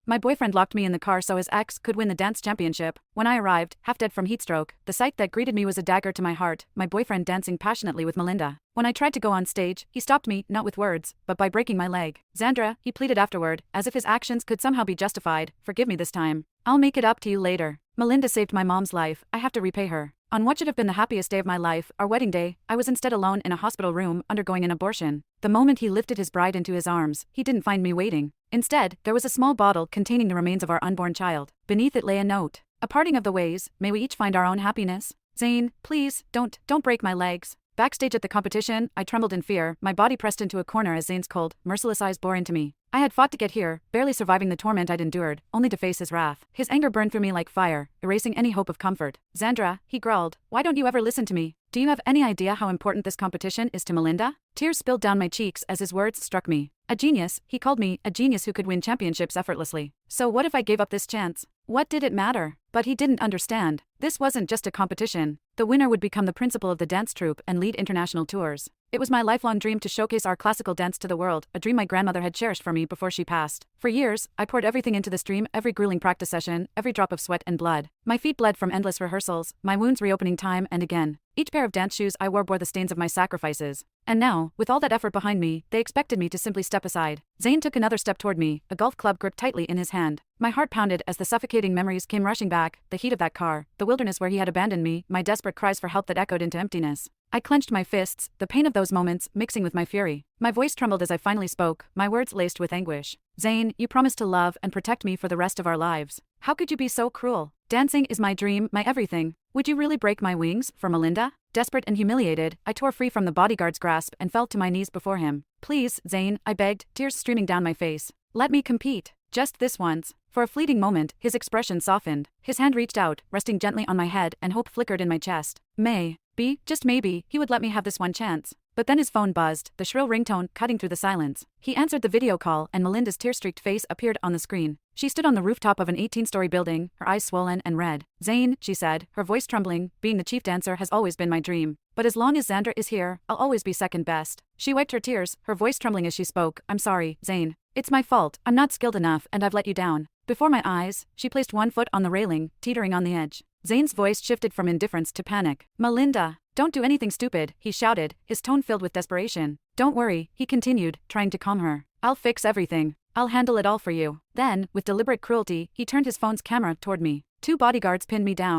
My boyfriend locked me in the car so his ex could win the dance championship. When I arrived, half dead from heatstroke, the sight that greeted me was a dagger to my heart, my boyfriend dancing passionately with Melinda. When I tried to go on stage, he stopped me, not with words, but by breaking my leg. Xandra, he pleaded afterward, as if his actions could somehow be justified, forgive me this time. I'll make it up to you later. Melinda saved my mom's life, I have to repay her. On what should have been the happiest day of my life, our wedding day, I was instead alone in a hospital room, undergoing an abortion. The moment he lifted his bride into his arms, he didn't find me waiting. Instead, there was a small bottle containing the remains of our unborn child. Beneath it lay a note. A parting of the ways, may we each find our own happiness? Zane, please, don't break my legs. Backstage at the competition, I trembled in fear, my body pressed into a corner as Zane's cold, merciless eyes bore into me. I had fought to get here, barely surviving the torment I'd endured, only to face his wrath. His anger burned through me like fire, erasing any hope of comfort. Xandra, he growled, why don't you ever listen to me? Do you have any idea how important this competition is to Melinda? Tears spilled down my cheeks as his words struck me. A genius, he called me, a genius who could win championships effortlessly. So what if I gave up this chance? What did it matter? But he didn't understand. This wasn't just a competition. The winner would become the principal of the dance troupe and lead international tours. It was my lifelong dream to showcase our classical dance to the world, a dream my grandmother had cherished for me before she passed. For years, I poured everything into this dream, every grueling practice session, every drop of sweat and blood. My feet bled from endless rehearsals, my wounds reopening time and again. Each pair of dance shoes I wore bore the stains of my sacrifices. And now, with all that effort behind me, they expected me to simply step aside. Zane took another step toward me, a golf club gripped tightly in his hand. My heart pounded as the suffocating memories came rushing back, the heat of that car, the wilderness where he had abandoned me, my desperate cries for help that echoed into emptiness. I clenched my fists, the pain of those moments mixing with my fury. My voice trembled as I finally spoke, my words laced with anguish. Zane, you promised to love and protect me for the rest of our lives. How could you be so cruel? Dancing is my dream, my everything. Would you really break my wings for Melinda? Desperate and humiliated, I tore free from the bodyguard's grasp and fell to my knees before him. Please, Zane, I begged, tears streaming down my face. Let me compete. Just this once. For a fleeting moment, his expression softened. His hand reached out, resting gently on my head, and hope flickered in my chest. Maybe, just maybe, he would let me have this one chance. But then his phone buzzed, the shrill ringtone cutting through the silence. He answered the video call and Melinda's tear-streaked face appeared on the screen. She stood on the rooftop of an 18-story building, her eyes swollen and red. Zane, she said, her voice trembling, being the chief dancer has always been my dream. But as long as Xandra is here, I'll always be second best. She wiped her tears, her voice trembling as she spoke. I'm sorry, Zane. It's my fault, I'm not skilled enough and I've let you down. Before my eyes, she placed one foot on the railing, teetering on the edge. Zane's voice shifted from indifference to panic. Melinda, don't do anything stupid, he shouted, his tone filled with desperation. Don't worry, he continued, trying to calm her. I'll fix everything. I'll handle it all for you. Then, with deliberate cruelty, he turned his phone's camera toward me. 2 bodyguards pinned me down.